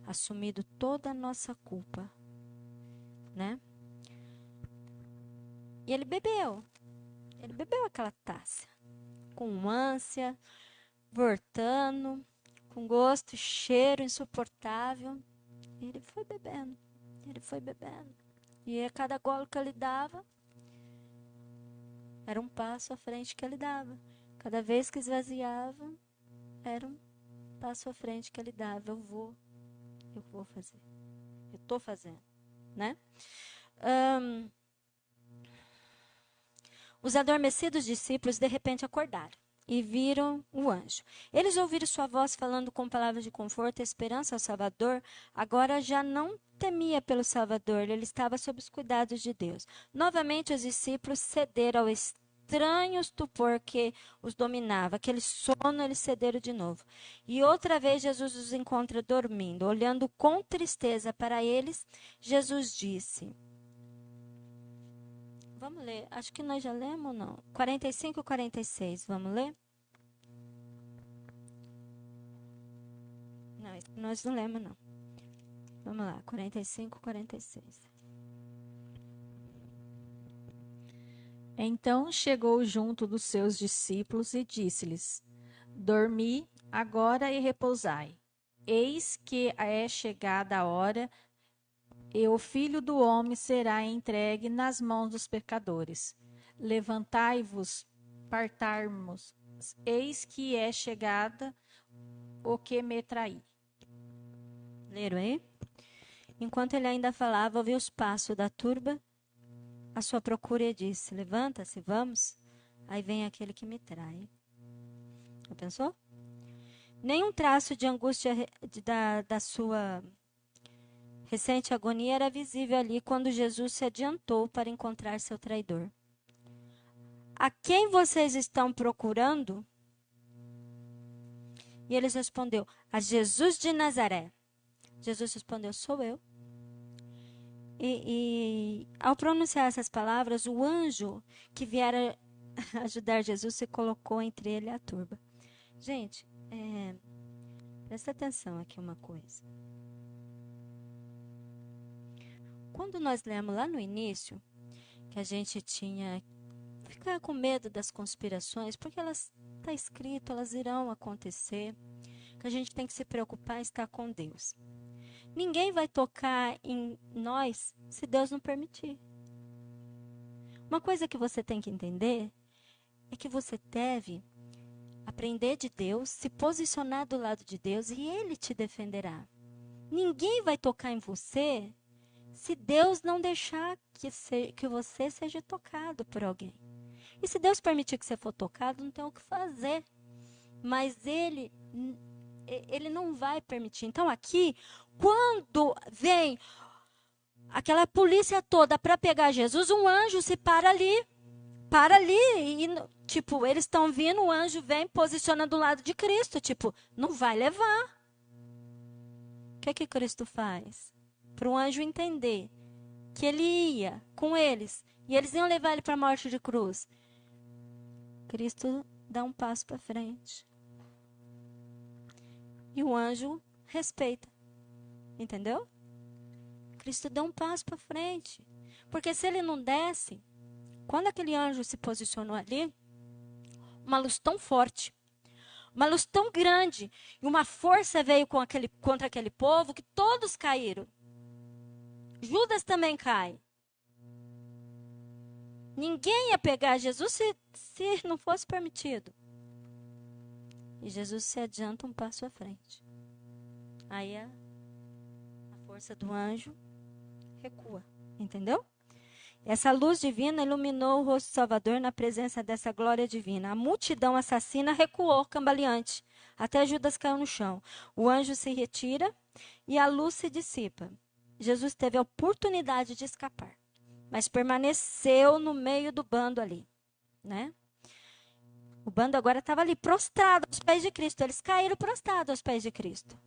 assumido toda a nossa culpa, né? E ele bebeu aquela taça, com ânsia, voltando, com gosto e cheiro insuportável. E ele foi bebendo. E a cada gole que ele dava, era um passo à frente que ele dava. Cada vez que esvaziava, era um passo à frente que ele dava. Eu vou fazer. Eu estou fazendo, né? Os adormecidos discípulos de repente acordaram e viram o anjo. Eles ouviram sua voz falando com palavras de conforto e esperança ao Salvador. Agora já não temia pelo Salvador, ele estava sob os cuidados de Deus. Novamente os discípulos cederam ao estranho estupor que os dominava. Aquele sono, eles cederam de novo. E outra vez Jesus os encontra dormindo. Olhando com tristeza para eles, Jesus disse... Vamos ler. Acho que nós já lemos ou não? 45 e 46. Vamos ler? Não, nós não lemos, não. Vamos lá. 45 e 46. Então chegou junto dos seus discípulos e disse-lhes: Dormi agora e repousai. Eis que é chegada a hora e o Filho do Homem será entregue nas mãos dos pecadores. Levantai-vos, partarmos. Eis que é chegada o que me traí. Leram aí? Enquanto ele ainda falava, ouviu os passos da turba à sua procura e disse: Levanta-se, vamos. Aí vem aquele que me trai. Já pensou? Nenhum traço de angústia da sua recente agonia era visível ali quando Jesus se adiantou para encontrar seu traidor. A quem vocês estão procurando? E eles respondeu: a Jesus de Nazaré. Jesus respondeu: sou eu. E ao pronunciar essas palavras, o anjo que viera ajudar Jesus se colocou entre ele e a turba. Gente, presta atenção aqui uma coisa. Quando nós lemos lá no início, que a gente tinha que ficar com medo das conspirações, porque elas está escrito, elas irão acontecer, que a gente tem que se preocupar em estar com Deus. Ninguém vai tocar em nós se Deus não permitir. Uma coisa que você tem que entender é que você deve aprender de Deus, se posicionar do lado de Deus e Ele te defenderá. Ninguém vai tocar em você se Deus não deixar que você seja tocado por alguém. E se Deus permitir que você for tocado, não tem o que fazer. Mas Ele não vai permitir. Então aqui, quando vem aquela polícia toda para pegar Jesus, um anjo se para ali. E, tipo, eles estão vindo, o anjo vem, posiciona do lado de Cristo. Tipo, não vai levar. O que Cristo faz? Para o anjo entender que ele ia com eles e eles iam levar ele para a morte de cruz. Cristo dá um passo para frente. E o anjo respeita. Entendeu? Cristo dá um passo para frente. Porque se ele não desse, quando aquele anjo se posicionou ali, uma luz tão forte, uma luz tão grande, e uma força veio contra aquele povo que todos caíram. Judas também cai. Ninguém ia pegar Jesus se não fosse permitido. E Jesus se adianta um passo à frente. Aí a força do anjo recua. Entendeu? Essa luz divina iluminou o rosto do Salvador na presença dessa glória divina. A multidão assassina recuou, cambaleante, até Judas caiu no chão. O anjo se retira e a luz se dissipa. Jesus teve a oportunidade de escapar, mas permaneceu no meio do bando ali, né? O bando agora estava ali, prostrado aos pés de Cristo. Eles caíram prostrados aos pés de Cristo.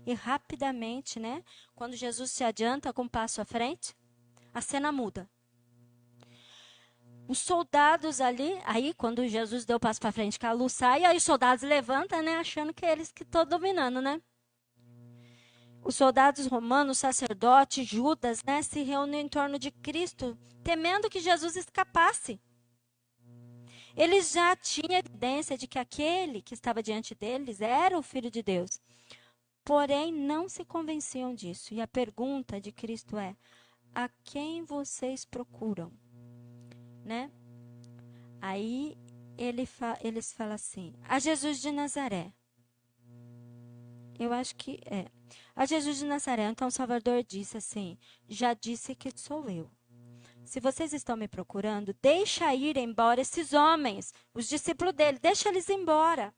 E rapidamente, né? Quando Jesus se adianta com um passo à frente, a cena muda. Os soldados ali, aí quando Jesus deu o passo para frente, que a luz sai, aí os soldados levantam, né, achando que eles que estão dominando, né? Os soldados romanos, sacerdotes, Judas, né, se reúnem em torno de Cristo, temendo que Jesus escapasse. Eles já tinham evidência de que aquele que estava diante deles era o Filho de Deus. Porém, não se convenciam disso. E a pergunta de Cristo é: a quem vocês procuram? Né? Aí eles falam assim: a Jesus de Nazaré. Eu acho que é. A Jesus de Nazaré. Então o Salvador disse assim: já disse que sou eu. Se vocês estão me procurando, deixa ir embora esses homens, os discípulos dele, deixa eles embora.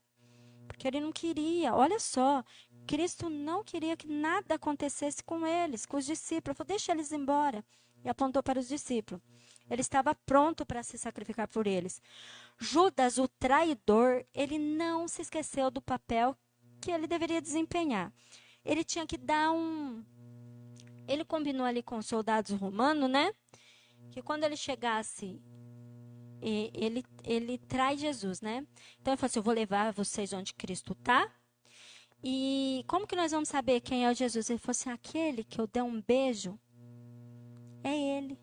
Porque ele não queria, olha só, Cristo não queria que nada acontecesse com eles, com os discípulos. Ele falou: deixa eles embora. E apontou para os discípulos. Ele estava pronto para se sacrificar por eles. Judas, o traidor, ele não se esqueceu do papel que ele deveria desempenhar. Ele tinha que dar Ele combinou ali com os soldados romanos, né? Que quando ele chegasse, ele traz Jesus, né? Então ele falou assim: eu vou levar vocês onde Cristo está. E como que nós vamos saber quem é o Jesus? Ele falou assim: aquele que eu der um beijo, é ele.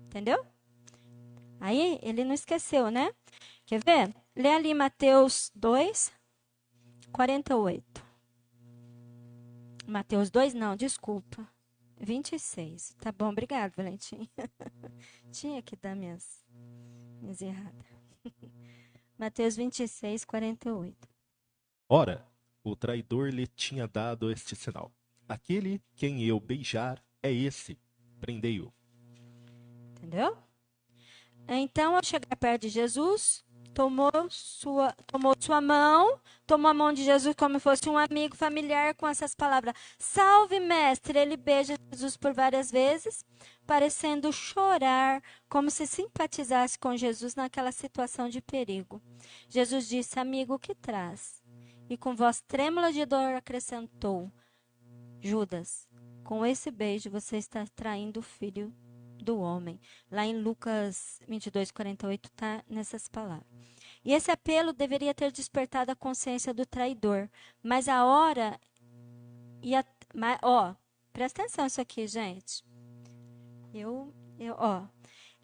Entendeu? Aí ele não esqueceu, né? Quer ver? Lê ali Mateus 2, 48. Mateus 2, não, desculpa. 26. Tá bom, obrigado, Valentim. Tinha que dar minhas erradas. Mateus 26, 48. Ora, o traidor lhe tinha dado este sinal: aquele quem eu beijar é esse, prendei-o. Entendeu? Então, ao chegar perto de Jesus, tomou sua mão, tomou a mão de Jesus como se fosse um amigo familiar com essas palavras: salve, mestre. Ele beija Jesus por várias vezes, parecendo chorar, como se simpatizasse com Jesus naquela situação de perigo. Jesus disse: amigo, o que traz? E com voz trêmula de dor acrescentou: Judas, com esse beijo você está traindo o filho do homem. Lá em Lucas 22, 48 está nessas palavras. E esse apelo deveria ter despertado a consciência do traidor. Mas a hora presta atenção isso aqui, gente.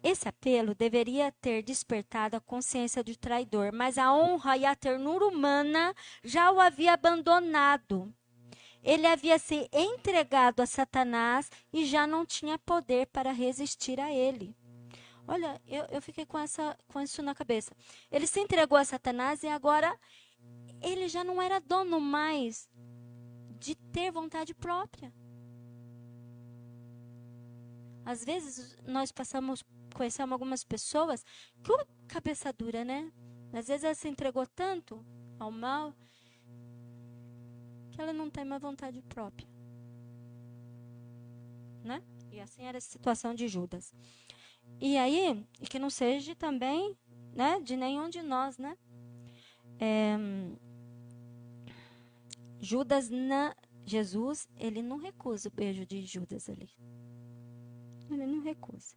Esse apelo deveria ter despertado a consciência do traidor, mas a honra e a ternura humana já o havia abandonado. Ele havia se entregado a Satanás e já não tinha poder para resistir a ele. Olha, eu fiquei com isso na cabeça. Ele se entregou a Satanás e agora ele já não era dono mais de ter vontade própria. Às vezes nós conhecemos algumas pessoas que cabeça dura, né? Às vezes ela se entregou tanto ao mal que ela não tem mais vontade própria, né? E assim era a situação de Judas. E aí, e que não seja também, né, de nenhum de nós, né? Jesus, ele não recusa o beijo de Judas ali. Ele não recusa.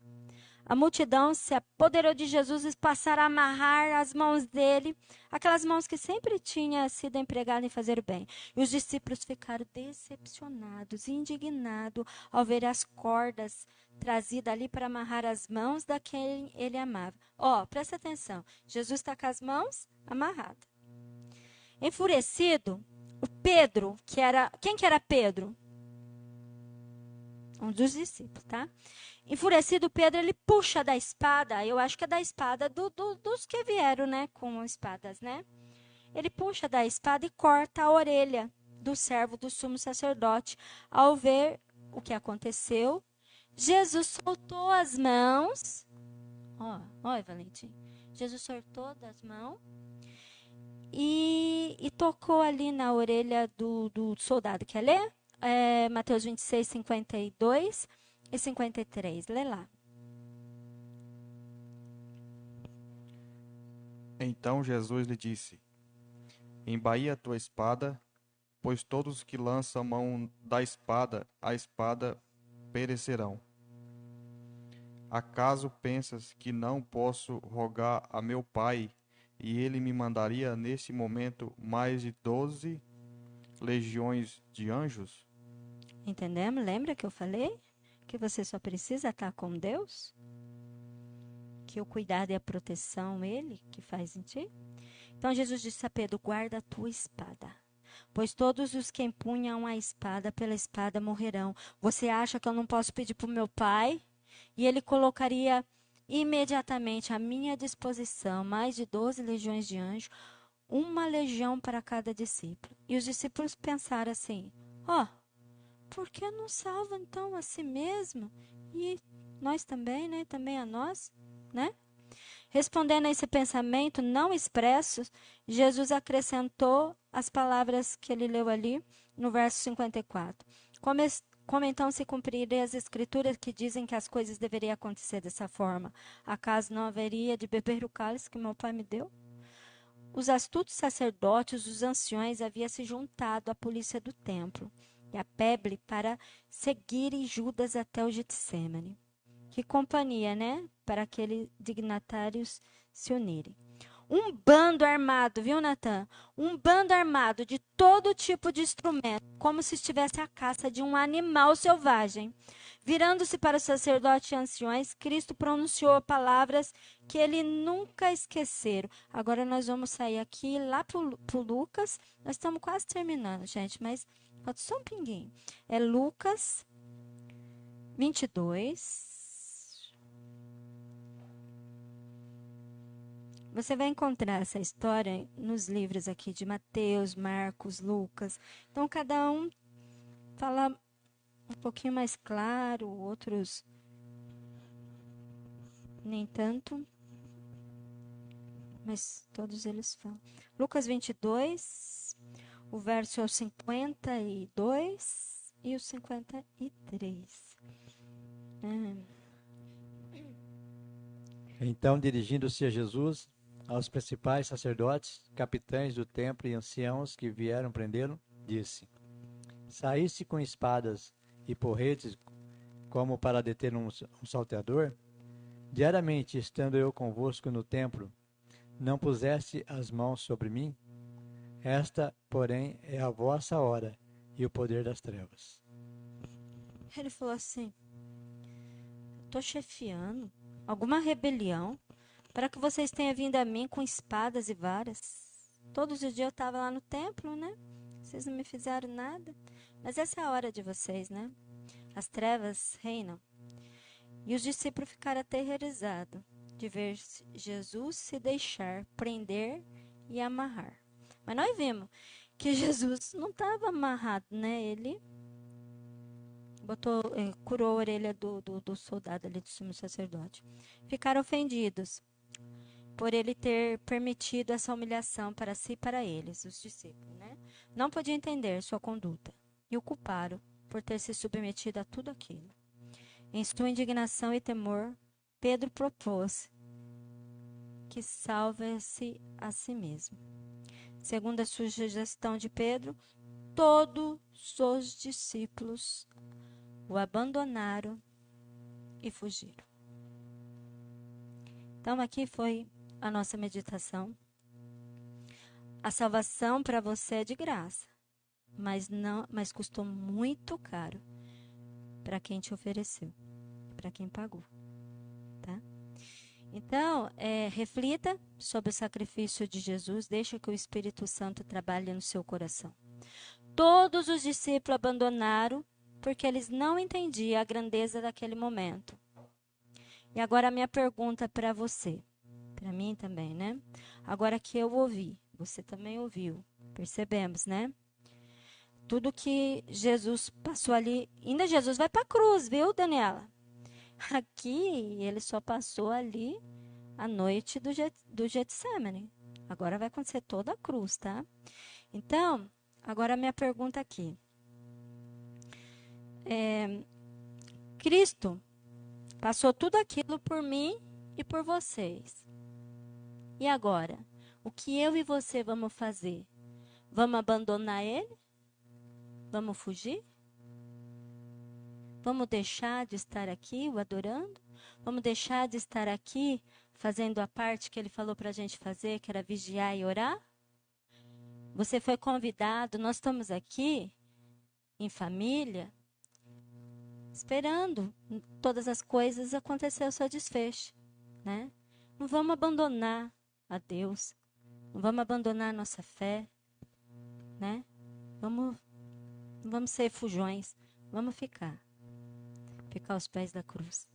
A multidão se apoderou de Jesus e passaram a amarrar as mãos dele, aquelas mãos que sempre tinha sido empregado em fazer o bem. E os discípulos ficaram decepcionados e indignados ao ver as cordas trazidas ali para amarrar as mãos daquele ele amava. Presta atenção. Jesus está com as mãos amarradas. Enfurecido, o Pedro, quem que era Pedro? Um dos discípulos, tá? Enfurecido, Pedro, ele puxa da espada, eu acho que é da espada dos que vieram, né, com espadas, né? Ele puxa da espada e corta a orelha do servo do sumo sacerdote. Ao ver o que aconteceu, Jesus soltou as mãos. Olha, Valentim. Jesus soltou das mãos e tocou ali na orelha do soldado. Quer ler? Mateus 26, 52 e 53. Lê lá. Então Jesus lhe disse: embainha a tua espada, pois todos que lançam mão da espada, a espada perecerão. Acaso pensas que não posso rogar a meu Pai, e ele me mandaria nesse momento mais de 12 legiões de anjos? Entendemos? Lembra que eu falei? Que você só precisa estar com Deus? Que o cuidado e a proteção, Ele que faz em ti? Então Jesus disse a Pedro, guarda a tua espada. Pois todos os que empunham a espada, pela espada morrerão. Você acha que eu não posso pedir para o meu Pai? E Ele colocaria imediatamente à minha disposição mais de 12 legiões de anjos, uma legião para cada discípulo. E os discípulos pensaram assim, por que não salva então a si mesmo? E nós também, né? Também a nós, né? Respondendo a esse pensamento não expresso, Jesus acrescentou as palavras que ele leu ali no verso 54. Como então se cumpriria as escrituras que dizem que as coisas deveriam acontecer dessa forma? Acaso não haveria de beber o cálice que meu pai me deu? Os astutos sacerdotes, os anciões, haviam se juntado à polícia do templo e a Peble para seguirem Judas até o Getsêmani. Que companhia, né? Para aqueles dignatários se unirem. Um bando armado, viu, Natan? Um bando armado de todo tipo de instrumento, como se estivesse à caça de um animal selvagem. Virando-se para os sacerdotes e anciões, Cristo pronunciou palavras que ele nunca esqueceram. Agora nós vamos sair aqui lá para o Lucas. Nós estamos quase terminando, gente, mas falta só um pinguinho. É Lucas 22. Você vai encontrar essa história nos livros aqui de Mateus, Marcos, Lucas. Então, cada um fala um pouquinho mais claro, outros nem tanto. Mas todos eles falam. Lucas 22, o verso é o 52 e o 53. Então, dirigindo-se a Jesus, aos principais sacerdotes, capitães do templo e anciãos que vieram prendê-lo, disse: Saíste com espadas e porretes como para deter um salteador? Diariamente, estando eu convosco no templo, não puseste as mãos sobre mim? Esta, porém, é a vossa hora e o poder das trevas. Ele falou assim: estou chefiando alguma rebelião para que vocês tenham vindo a mim com espadas e varas. Todos os dias eu estava lá no templo, né? Vocês não me fizeram nada. Mas essa é a hora de vocês, né? As trevas reinam. E os discípulos ficaram aterrorizados de ver Jesus se deixar prender e amarrar. Mas nós vimos que Jesus não estava amarrado, né? Ele curou a orelha do soldado ali, do sumo sacerdote. Ficaram ofendidos por ele ter permitido essa humilhação para si e para eles, os discípulos, né? Não podiam entender sua conduta e o culparam por ter se submetido a tudo aquilo. Em sua indignação e temor, Pedro propôs que salve-se a si mesmo. Segundo a sugestão de Pedro, todos os discípulos o abandonaram e fugiram. Então, aqui foi a nossa meditação. A salvação para você é de graça, mas custou muito caro para quem te ofereceu, para quem pagou, tá? Então, reflita sobre o sacrifício de Jesus, deixa que o Espírito Santo trabalhe no seu coração. Todos os discípulos abandonaram porque eles não entendiam a grandeza daquele momento. E agora a minha pergunta para você, para mim também, né? Agora que eu ouvi, você também ouviu, percebemos, né? Tudo que Jesus passou ali, ainda Jesus vai para a cruz, viu, Daniela? Aqui ele só passou ali a noite do Getsêmani. Agora vai acontecer toda a cruz, tá? Então, agora a minha pergunta aqui. Cristo passou tudo aquilo por mim e por vocês. E agora? O que eu e você vamos fazer? Vamos abandonar ele? Vamos fugir? Vamos deixar de estar aqui o adorando? Vamos deixar de estar aqui fazendo a parte que ele falou para a gente fazer, que era vigiar e orar? Você foi convidado, nós estamos aqui em família, esperando todas as coisas acontecer o seu desfecho, né? Não vamos abandonar a Deus, não vamos abandonar a nossa fé, né? Não vamos ser fujões, vamos ficar aos pés da cruz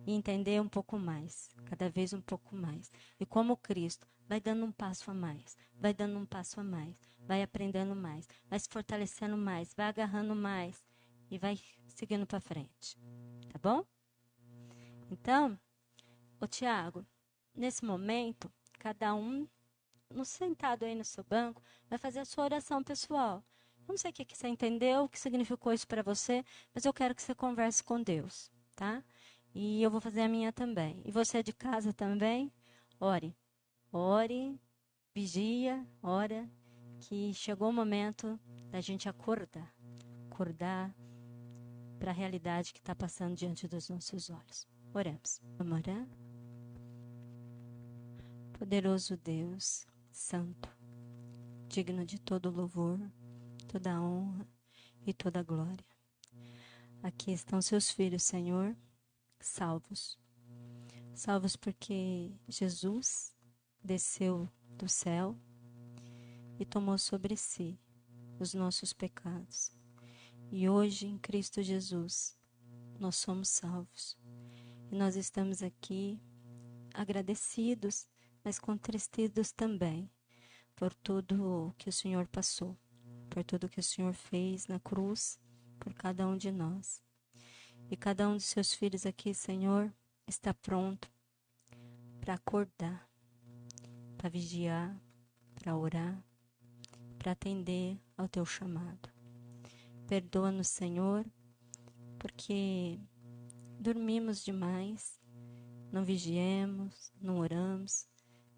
e entender um pouco mais, cada vez um pouco mais. E como Cristo vai dando um passo a mais, vai dando um passo a mais, vai aprendendo mais, vai se fortalecendo mais, vai agarrando mais e vai seguindo para frente. Tá bom? Então, ô Tiago, nesse momento, cada um, sentado aí no seu banco, vai fazer a sua oração pessoal. Eu não sei o que você entendeu, o que significou isso para você, mas eu quero que você converse com Deus, tá? E eu vou fazer a minha também. E você de casa também, ore. Ore, vigia, ora, que chegou o momento da gente acordar para a realidade que está passando diante dos nossos olhos. Oremos. Vamos orar? Poderoso Deus, santo, digno de todo louvor, toda honra e toda glória. Aqui estão seus filhos, Senhor, salvos. Salvos porque Jesus desceu do céu e tomou sobre si os nossos pecados. E hoje, em Cristo Jesus, nós somos salvos. E nós estamos aqui agradecidos, mas contristados também por tudo que o Senhor passou, por tudo que o Senhor fez na cruz, por cada um de nós. E cada um dos seus filhos aqui, Senhor, está pronto para acordar, para vigiar, para orar, para atender ao teu chamado. Perdoa-nos, Senhor, porque dormimos demais, não vigiemos, não oramos,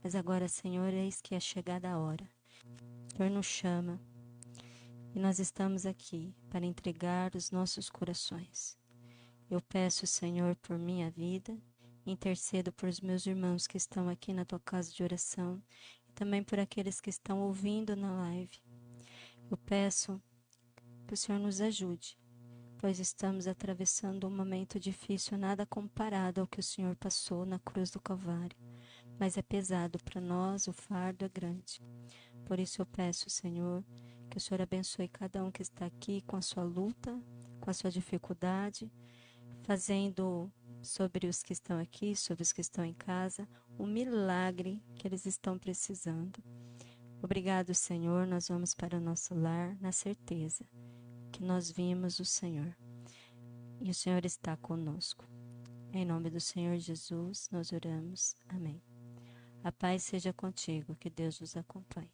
mas agora, Senhor, eis que é chegada a hora. O Senhor nos chama e nós estamos aqui para entregar os nossos corações. Eu peço, Senhor, por minha vida, intercedo por os meus irmãos que estão aqui na tua casa de oração e também por aqueles que estão ouvindo na live. Eu peço que o Senhor nos ajude, pois estamos atravessando um momento difícil, nada comparado ao que o Senhor passou na cruz do Calvário, mas é pesado para nós, o fardo é grande. Por isso eu peço, Senhor, que o Senhor abençoe cada um que está aqui com a sua luta, com a sua dificuldade, fazendo sobre os que estão aqui, sobre os que estão em casa, o milagre que eles estão precisando. Obrigado, Senhor, nós vamos para o nosso lar na certeza que nós vimos o Senhor e o Senhor está conosco. Em nome do Senhor Jesus, nós oramos. Amém. A paz seja contigo, que Deus os acompanhe.